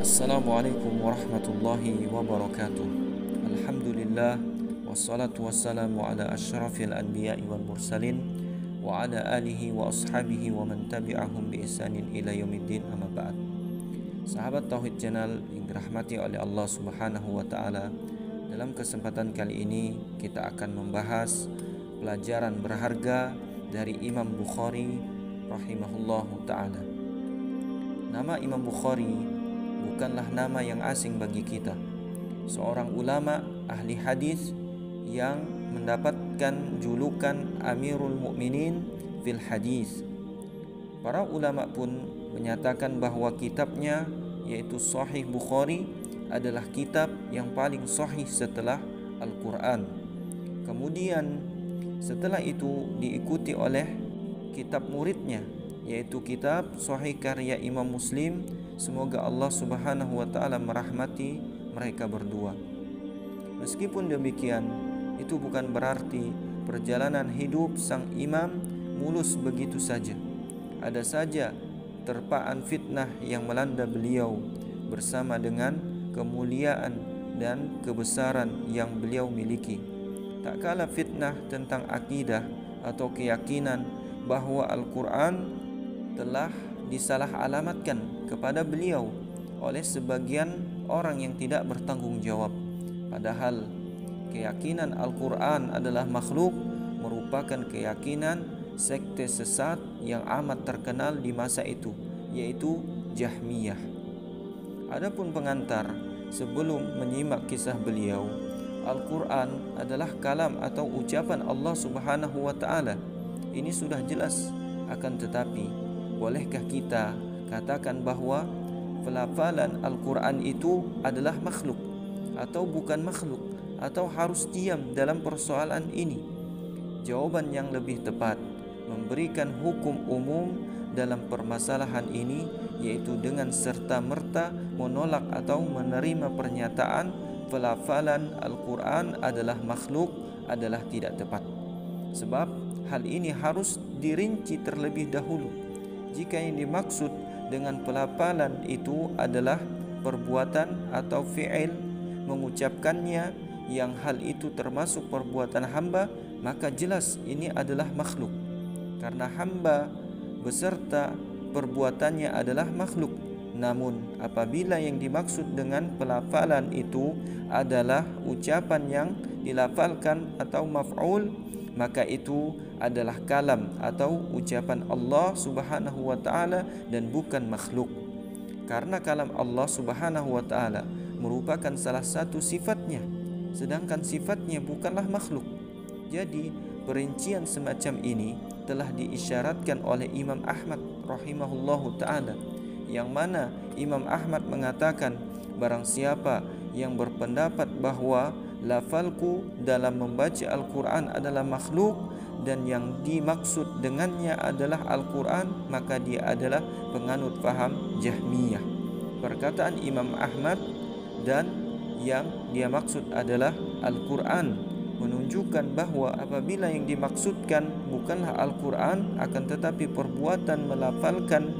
Assalamualaikum warahmatullahi wabarakatuh. Alhamdulillah wassalatu wassalamu ala asyrafil anbiya'i wal mursalin wa ala alihi wa ashabihi wa man tabi'ahum bi ihsanin ila yaumiddin, amma ba'd. Sahabat Tauhid Channel yang dirahmati oleh Allah Subhanahu wa taala, dalam kesempatan kali ini kita akan membahas pelajaran berharga dari Imam Bukhari rahimahullahu taala. Nama Imam Bukhari bukanlah nama yang asing bagi kita. Seorang ulama ahli hadis yang mendapatkan julukan Amirul Mukminin fil Hadis. Para ulama pun menyatakan bahwa kitabnya, yaitu Sahih Bukhari, adalah kitab yang paling sahih setelah Al-Quran. Kemudian setelah itu diikuti oleh kitab muridnya, yaitu kitab Sahih karya Imam Muslim. Semoga Allah Subhanahu wa taala merahmati mereka berdua. Meskipun demikian, itu bukan berarti perjalanan hidup sang imam mulus begitu saja. Ada saja terpaan fitnah yang melanda beliau, bersama dengan kemuliaan dan kebesaran yang beliau miliki. Tak kala fitnah tentang akidah atau keyakinan bahwa Al-Quran telah disalah alamatkan kepada beliau oleh sebagian orang yang tidak bertanggung jawab. Padahal keyakinan Al-Quran adalah makhluk merupakan keyakinan sekte sesat yang amat terkenal di masa itu, yaitu Jahmiyah. Adapun pengantar sebelum menyimak kisah beliau, Al-Quran adalah kalam atau ucapan Allah Subhanahu wa taala. Ini sudah jelas. Akan tetapi, bolehkah kita katakan bahwa pelafalan Al-Quran itu adalah makhluk atau bukan makhluk, atau harus diam dalam persoalan ini? Jawaban yang lebih tepat memberikan hukum umum dalam permasalahan ini, yaitu dengan serta-merta menolak atau menerima pernyataan pelafalan Al-Quran adalah makhluk adalah tidak tepat. Sebab hal ini harus dirinci terlebih dahulu. Jika yang dimaksud dengan pelafalan itu adalah perbuatan atau fi'il mengucapkannya, yang hal itu termasuk perbuatan hamba, maka jelas ini adalah makhluk, karena hamba beserta perbuatannya adalah makhluk. Namun apabila yang dimaksud dengan pelafalan itu adalah ucapan yang dilafalkan atau maf'ul, maka itu adalah kalam atau ucapan Allah Subhanahu wa taala dan bukan makhluk. Karena kalam Allah Subhanahu wa taala merupakan salah satu sifatnya, sedangkan sifatnya bukanlah makhluk. Jadi perincian semacam ini telah diisyaratkan oleh Imam Ahmad rahimahullahu taala, yang mana Imam Ahmad mengatakan, barang siapa yang berpendapat bahwa lafalku dalam membaca Al-Quran adalah makhluk dan yang dimaksud dengannya adalah Al-Quran, maka dia adalah penganut paham Jahmiyah. Perkataan Imam Ahmad dan yang dia maksud adalah Al-Quran menunjukkan bahwa apabila yang dimaksudkan bukanlah Al-Quran, akan tetapi perbuatan melafalkan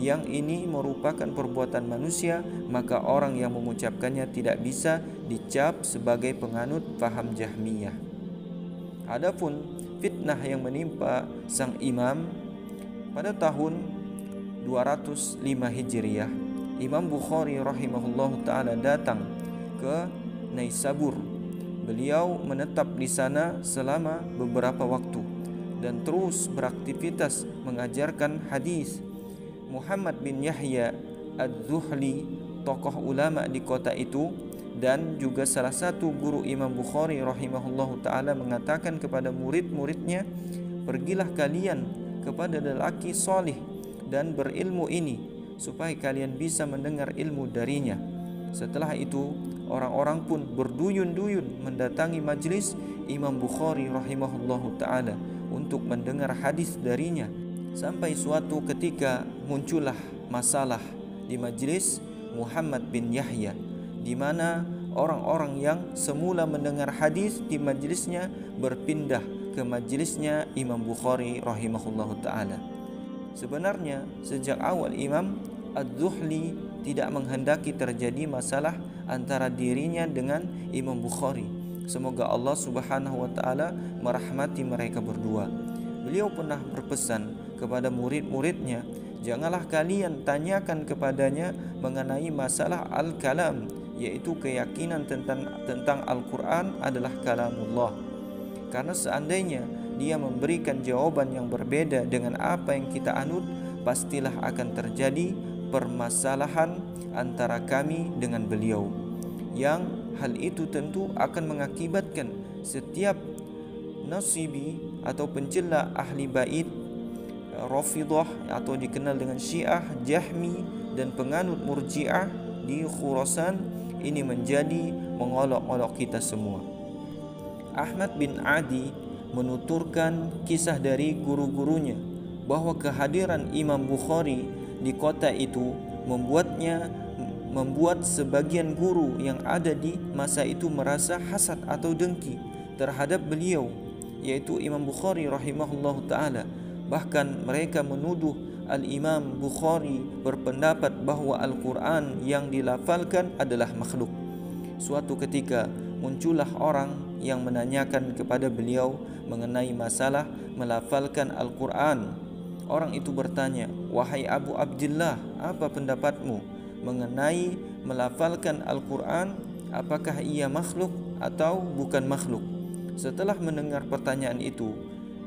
yang ini merupakan perbuatan manusia, maka orang yang mengucapkannya tidak bisa dicap sebagai penganut paham Jahmiyah. Adapun fitnah yang menimpa sang imam pada tahun 205 Hijriah, Imam Bukhari rahimahullahu taala datang ke Naisabur. Beliau menetap di sana selama beberapa waktu dan terus beraktivitas mengajarkan hadis. Muhammad bin Yahya Adz-Dzuhli, tokoh ulama di kota itu dan juga salah satu guru Imam Bukhari rahimahullahu taala, mengatakan kepada murid-muridnya, pergilah kalian kepada lelaki soleh dan berilmu ini supaya kalian bisa mendengar ilmu darinya. Setelah itu orang-orang pun berduyun-duyun mendatangi majlis Imam Bukhari rahimahullahu taala untuk mendengar hadis darinya. Sampai suatu ketika muncullah masalah di majlis Muhammad bin Yahya, di mana orang-orang yang semula mendengar hadis di majlisnya berpindah ke majlisnya Imam Bukhari rahimahullahu taala. Sebenarnya sejak awal Imam Adz-Dzuhli tidak menghendaki terjadi masalah antara dirinya dengan Imam Bukhari. Semoga Allah Subhanahu wa taala merahmati mereka berdua. Beliau pernah berpesan kepada murid-muridnya, janganlah kalian tanyakan kepadanya mengenai masalah al-kalam, yaitu keyakinan tentang Al-Quran adalah kalamullah. Karena seandainya dia memberikan jawaban yang berbeda dengan apa yang kita anut, pastilah akan terjadi permasalahan antara kami dengan beliau, yang hal itu tentu akan mengakibatkan setiap nasibi atau pencela ahli bait, Rafidah atau dikenal dengan Syiah, Jahmi, dan penganut Murji'ah di Khurasan ini menjadi mengolok-olok kita semua. Ahmad bin Adi menuturkan kisah dari guru-gurunya bahwa kehadiran Imam Bukhari di kota itu membuat sebagian guru yang ada di masa itu merasa hasad atau dengki terhadap beliau, yaitu Imam Bukhari rahimahullahu ta'ala. Bahkan mereka menuduh Al-Imam Bukhari berpendapat bahwa Al-Quran yang dilafalkan adalah makhluk. Suatu ketika muncullah orang yang menanyakan kepada beliau mengenai masalah melafalkan Al-Quran. Orang itu bertanya, "Wahai Abu Abdillah, apa pendapatmu mengenai melafalkan Al-Quran? Apakah ia makhluk atau bukan makhluk?" Setelah mendengar pertanyaan itu,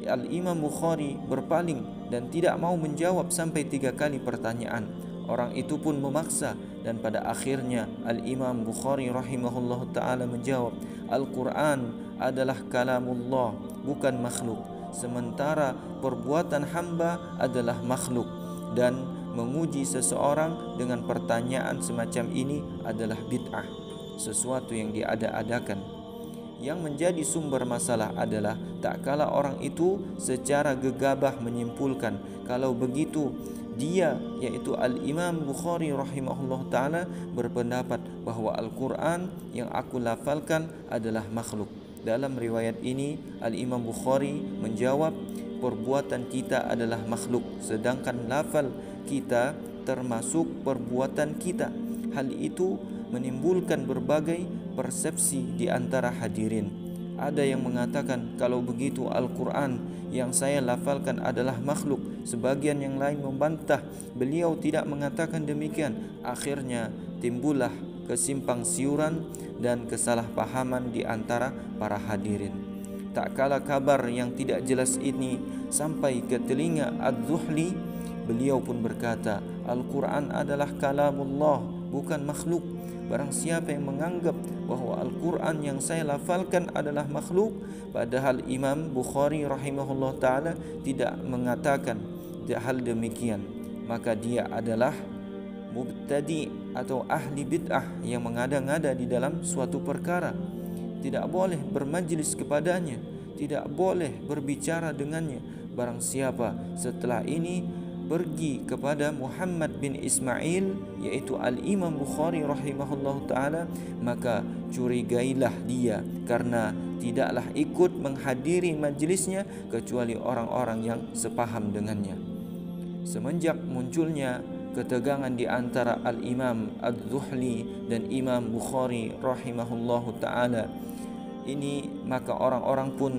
Al-Imam Bukhari berpaling dan tidak mau menjawab sampai 3 kali pertanyaan. Orang itu pun memaksa, dan pada akhirnya Al-Imam Bukhari rahimahullah ta'ala menjawab, Al-Quran adalah kalamullah, bukan makhluk, sementara perbuatan hamba adalah makhluk. Dan menguji seseorang dengan pertanyaan semacam ini adalah bid'ah, sesuatu yang diada-adakan. Yang menjadi sumber masalah adalah tak kala orang itu secara gegabah menyimpulkan kalau begitu dia, yaitu Al-Imam Bukhari rahimahullah ta'ala, berpendapat bahwa Al-Quran yang aku lafalkan adalah makhluk. Dalam riwayat ini Al-Imam Bukhari menjawab, perbuatan kita adalah makhluk, sedangkan lafal kita termasuk perbuatan kita. Hal itu menimbulkan berbagai persepsi di antara hadirin. Ada yang mengatakan kalau begitu Al-Quran yang saya lafalkan adalah makhluk. Sebagian yang lain membantah, beliau tidak mengatakan demikian. Akhirnya timbullah kesimpang siuran dan kesalahpahaman di antara para hadirin. Tak kala kabar yang tidak jelas ini sampai ke telinga Az-Zuhli, beliau pun berkata, Al-Quran adalah kalamullah, bukan makhluk. Barang siapa yang menganggap bahwa Al-Quran yang saya lafalkan adalah makhluk, padahal Imam Bukhari rahimahullah ta'ala tidak mengatakan hal demikian, maka dia adalah mubtadi atau ahli bid'ah yang mengada-ngada di dalam suatu perkara. Tidak boleh bermajlis kepadanya, tidak boleh berbicara dengannya. Barang siapa setelah ini pergi kepada Muhammad bin Ismail, yaitu Al-Imam Bukhari rahimahullah ta'ala, maka curigailah dia, karena tidaklah ikut menghadiri majlisnya kecuali orang-orang yang sepaham dengannya. Semenjak munculnya ketegangan di antara Al-Imam Az-Zuhli dan Imam Bukhari rahimahullah ta'ala ini, maka orang-orang pun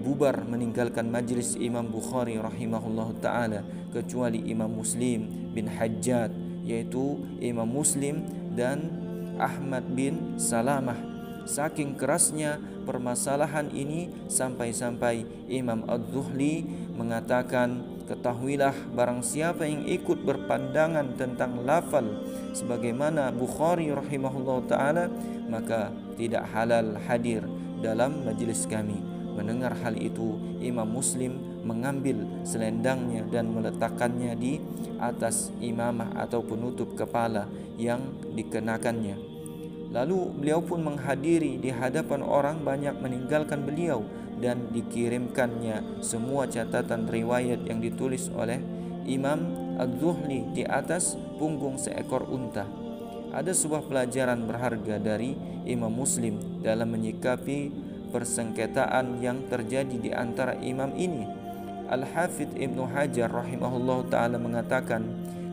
bubar meninggalkan majlis Imam Bukhari rahimahullah ta'ala, kecuali Imam Muslim bin Hajjaj, yaitu Imam Muslim dan Ahmad bin Salamah. Saking kerasnya permasalahan ini sampai-sampai Imam Az-Zuhli mengatakan, ketahuilah barang siapa yang ikut berpandangan tentang lafal sebagaimana Bukhari rahimahullah ta'ala, maka tidak halal hadir dalam majlis kami. Mendengar hal itu, Imam Muslim mengambil selendangnya dan meletakkannya di atas imamah atau penutup kepala yang dikenakannya. Lalu beliau pun menghadiri di hadapan orang banyak meninggalkan beliau, dan dikirimkannya semua catatan riwayat yang ditulis oleh Imam Az-Zuhli di atas punggung seekor unta. Ada sebuah pelajaran berharga dari Imam Muslim dalam menyikapi persengketaan yang terjadi di antara imam ini. Al-Hafidh Ibnu Hajar rahimahullah ta'ala mengatakan,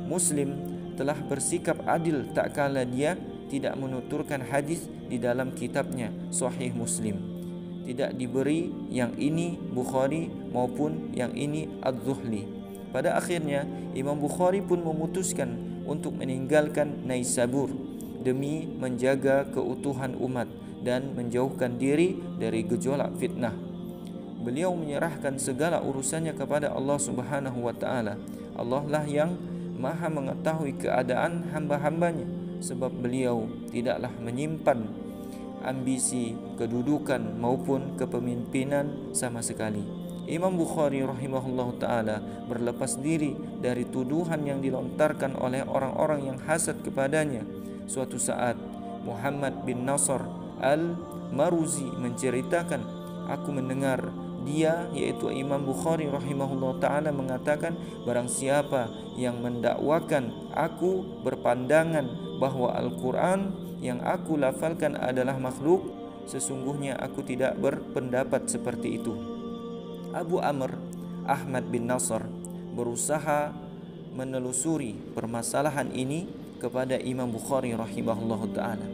Muslim telah bersikap adil tak kala dia tidak menuturkan hadis di dalam kitabnya Sahih Muslim. Tidak diberi yang ini Bukhari maupun yang ini Az-Zuhli. Pada akhirnya Imam Bukhari pun memutuskan untuk meninggalkan Naisabur demi menjaga keutuhan umat dan menjauhkan diri dari gejolak fitnah. Beliau menyerahkan segala urusannya kepada Allah Subhanahu wa taala. Allah lah yang Maha mengetahui keadaan hamba-hambanya, sebab beliau tidaklah menyimpan ambisi kedudukan maupun kepemimpinan sama sekali. Imam Bukhari rahimahullahu taala berlepas diri dari tuduhan yang dilontarkan oleh orang-orang yang hasad kepadanya. Suatu saat Muhammad bin Nasr al-Maruzi menceritakan, aku mendengar dia, yaitu Imam Bukhari rahimahullah ta'ala, mengatakan, barang siapa yang mendakwakan aku berpandangan bahwa Al-Quran yang aku lafalkan adalah makhluk, sesungguhnya aku tidak berpendapat seperti itu. Abu Amr Ahmad bin Nasr berusaha menelusuri permasalahan ini kepada Imam Bukhari rahimahullah ta'ala.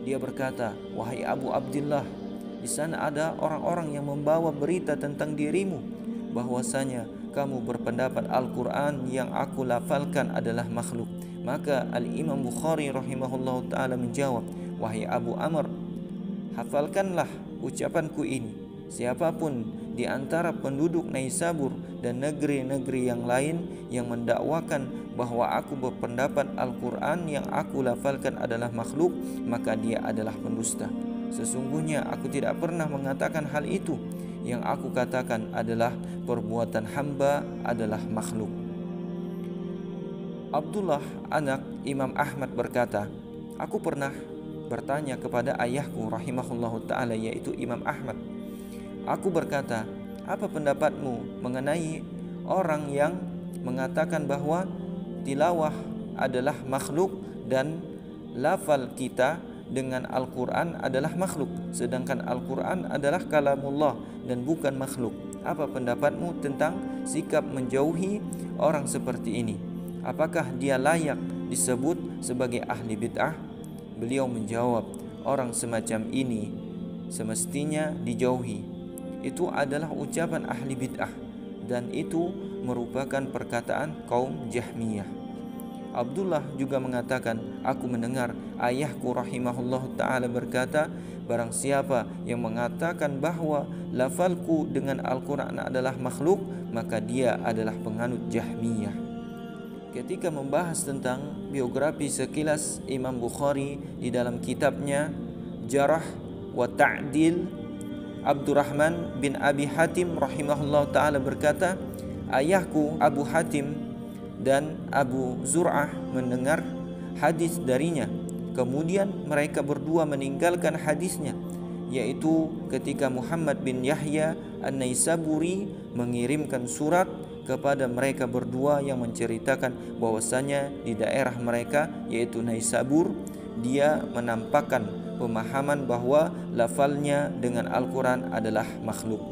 Dia berkata, wahai Abu Abdullah, di sana ada orang-orang yang membawa berita tentang dirimu bahwasanya kamu berpendapat Al-Quran yang aku lafalkan adalah makhluk. Maka Al-Imam Bukhari rahimahullah ta'ala menjawab, wahai Abu Amr, hafalkanlah ucapanku ini. Siapapun di antara penduduk Naisabur dan negeri-negeri yang lain yang mendakwakan bahwa aku berpendapat Al-Quran yang aku lafalkan adalah makhluk, maka dia adalah pendusta. Sesungguhnya aku tidak pernah mengatakan hal itu. Yang aku katakan adalah perbuatan hamba adalah makhluk. Abdullah anak Imam Ahmad berkata, aku pernah bertanya kepada ayahku rahimahullahu ta'ala, yaitu Imam Ahmad. Aku berkata, apa pendapatmu mengenai orang yang mengatakan bahwa tilawah adalah makhluk dan lafal kita dengan Al-Quran adalah makhluk, sedangkan Al-Quran adalah kalamullah dan bukan makhluk. Apa pendapatmu tentang sikap menjauhi orang seperti ini? Apakah dia layak disebut sebagai ahli bid'ah? Beliau menjawab, orang semacam ini semestinya dijauhi. Itu adalah ucapan ahli bid'ah dan itu merupakan perkataan kaum Jahmiyah. Abdullah juga mengatakan, aku mendengar ayahku rahimahullah ta'ala berkata, barang siapa yang mengatakan bahwa lafalku dengan Al-Quran adalah makhluk, maka dia adalah penganut Jahmiyah. Ketika membahas tentang biografi sekilas Imam Bukhari di dalam kitabnya Jarh wa Ta'dil, Abdurrahman bin Abi Hatim rahimahullah ta'ala berkata, ayahku Abu Hatim dan Abu Zur'ah mendengar hadis darinya. Kemudian mereka berdua meninggalkan hadisnya, yaitu ketika Muhammad bin Yahya An-Naisaburi mengirimkan surat kepada mereka berdua yang menceritakan bahwasanya di daerah mereka, yaitu Naisabur, dia menampakkan pemahaman bahwa lafalnya dengan Al-Quran adalah makhluk.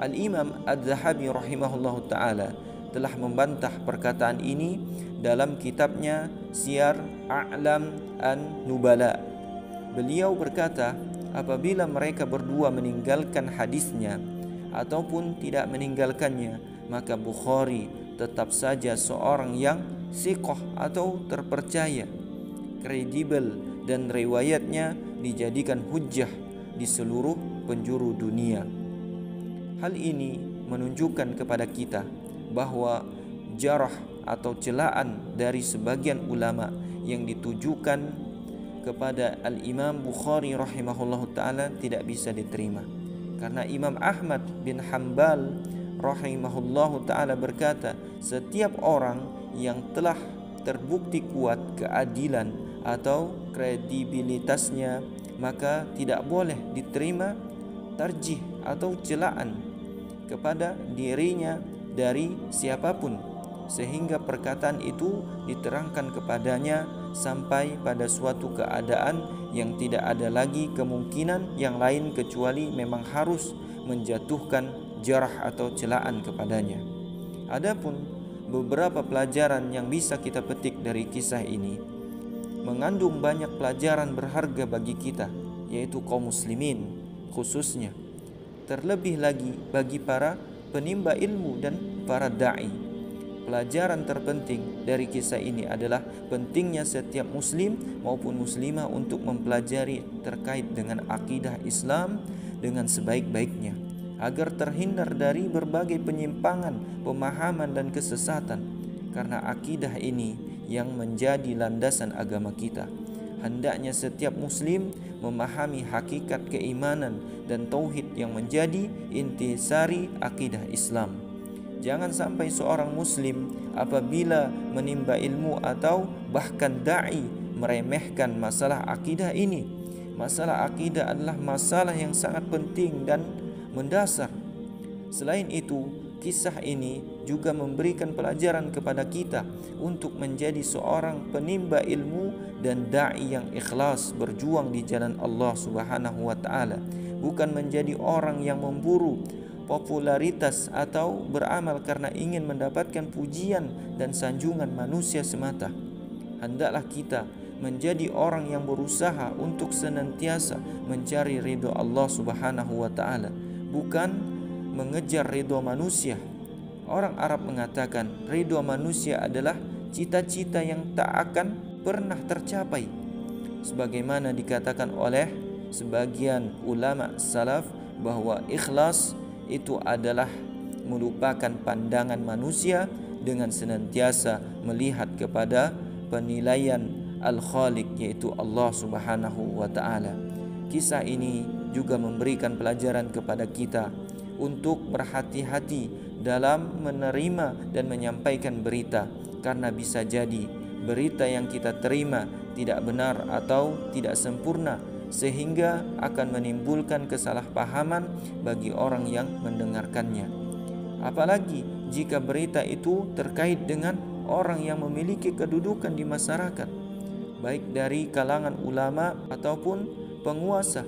Al-Imam Az-Zahabi rahimahullahu ta'ala telah membantah perkataan ini dalam kitabnya Siyar A'lam An-Nubala. Beliau berkata, apabila mereka berdua meninggalkan hadisnya ataupun tidak meninggalkannya, maka Bukhari tetap saja seorang yang siqah atau terpercaya, kredibel, dan riwayatnya dijadikan hujjah di seluruh penjuru dunia. Hal ini menunjukkan kepada kita bahwa jarah atau celaan dari sebagian ulama yang ditujukan kepada Al-Imam Bukhari rahimahullahu ta'ala tidak bisa diterima. Karena Imam Ahmad bin Hanbal rahimahullahu ta'ala berkata, setiap orang yang telah terbukti kuat keadilan atau kredibilitasnya, maka tidak boleh diterima tarjih atau celaan kepada dirinya dari siapapun, sehingga perkataan itu diterangkan kepadanya sampai pada suatu keadaan yang tidak ada lagi kemungkinan yang lain kecuali memang harus menjatuhkan jarah atau celaan kepadanya. Adapun beberapa pelajaran yang bisa kita petik dari kisah ini mengandung banyak pelajaran berharga bagi kita, yaitu kaum muslimin khususnya, terlebih lagi bagi para penimba ilmu dan para da'i. Pelajaran terpenting dari kisah ini adalah pentingnya setiap muslim maupun muslimah untuk mempelajari terkait dengan akidah Islam dengan sebaik-baiknya, agar terhindar dari berbagai penyimpangan, pemahaman dan kesesatan, karena akidah ini yang menjadi landasan agama kita. Hendaknya setiap muslim memahami hakikat keimanan dan tauhid yang menjadi intisari akidah Islam. Jangan sampai seorang muslim apabila menimba ilmu atau bahkan da'i meremehkan masalah akidah ini. Masalah akidah adalah masalah yang sangat penting dan mendasar. Selain itu, kisah ini juga memberikan pelajaran kepada kita untuk menjadi seorang penimba ilmu dan da'i yang ikhlas berjuang di jalan Allah Subhanahu wa taala, bukan menjadi orang yang memburu popularitas atau beramal karena ingin mendapatkan pujian dan sanjungan manusia semata. Hendaklah kita menjadi orang yang berusaha untuk senantiasa mencari ridho Allah Subhanahu wa taala, bukan mengejar ridho manusia. Orang Arab mengatakan ridho manusia adalah cita-cita yang tak akan pernah tercapai. Sebagaimana dikatakan oleh sebagian ulama salaf bahwa ikhlas itu adalah melupakan pandangan manusia dengan senantiasa melihat kepada penilaian Al-Khaliq, yaitu Allah Subhanahu wa taala. Kisah ini juga memberikan pelajaran kepada kita untuk berhati-hati dalam menerima dan menyampaikan berita, karena bisa jadi berita yang kita terima tidak benar atau tidak sempurna, sehingga akan menimbulkan kesalahpahaman bagi orang yang mendengarkannya. Apalagi jika berita itu terkait dengan orang yang memiliki kedudukan di masyarakat, baik dari kalangan ulama ataupun penguasa.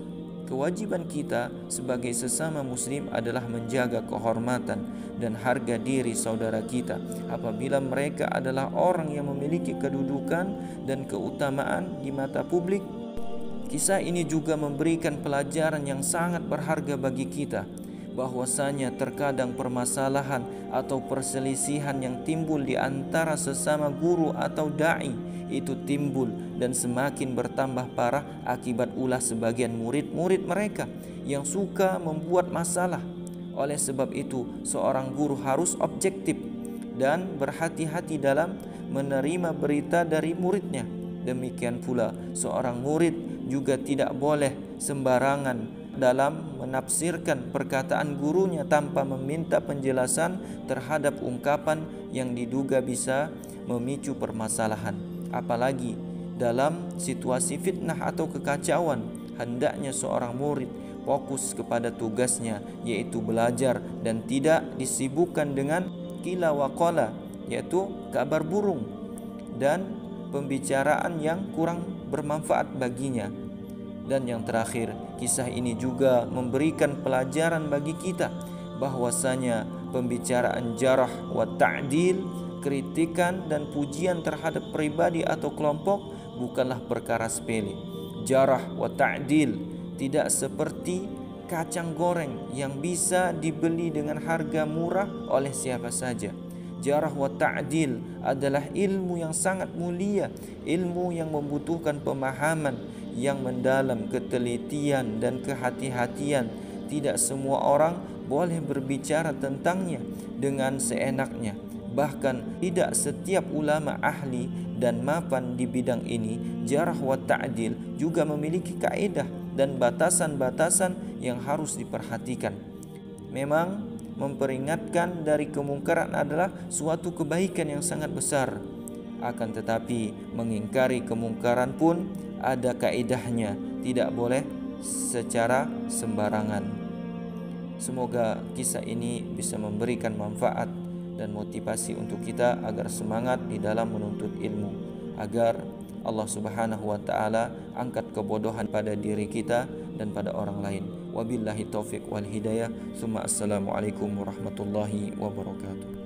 Kewajiban kita sebagai sesama muslim adalah menjaga kehormatan dan harga diri saudara kita apabila mereka adalah orang yang memiliki kedudukan dan keutamaan di mata publik. Kisah ini juga memberikan pelajaran yang sangat berharga bagi kita, bahwasanya terkadang permasalahan atau perselisihan yang timbul di antara sesama guru atau da'i itu timbul dan semakin bertambah parah akibat ulah sebagian murid-murid mereka yang suka membuat masalah. Oleh sebab itu, seorang guru harus objektif dan berhati-hati dalam menerima berita dari muridnya. Demikian pula seorang murid juga tidak boleh sembarangan dalam menafsirkan perkataan gurunya tanpa meminta penjelasan terhadap ungkapan yang diduga bisa memicu permasalahan. Apalagi dalam situasi fitnah atau kekacauan, hendaknya seorang murid fokus kepada tugasnya, yaitu belajar dan tidak disibukkan dengan qila wa qala, yaitu kabar burung dan pembicaraan yang kurang bermanfaat baginya. Dan yang terakhir, kisah ini juga memberikan pelajaran bagi kita bahwasanya pembicaraan jarah wa ta'dil, kritikan dan pujian terhadap pribadi atau kelompok bukanlah perkara sepele. Jarah wa ta'dil tidak seperti kacang goreng yang bisa dibeli dengan harga murah oleh siapa saja. Jarah wa ta'dil adalah ilmu yang sangat mulia, ilmu yang membutuhkan pemahaman yang mendalam, ketelitian dan kehati-hatian. Tidak semua orang boleh berbicara tentangnya dengan seenaknya. Bahkan tidak setiap ulama ahli dan mapan di bidang ini. Jarah wa ta'dil juga memiliki kaidah dan batasan-batasan yang harus diperhatikan. Memang memperingatkan dari kemungkaran adalah suatu kebaikan yang sangat besar. Akan tetapi mengingkari kemungkaran pun ada kaidahnya, tidak boleh secara sembarangan. Semoga kisah ini bisa memberikan manfaat dan motivasi untuk kita agar semangat di dalam menuntut ilmu, agar Allah Subhanahu wa taala angkat kebodohan pada diri kita dan pada orang lain. Wabillahi taufik wal hidayah. Assalamualaikum warahmatullahi wabarakatuh.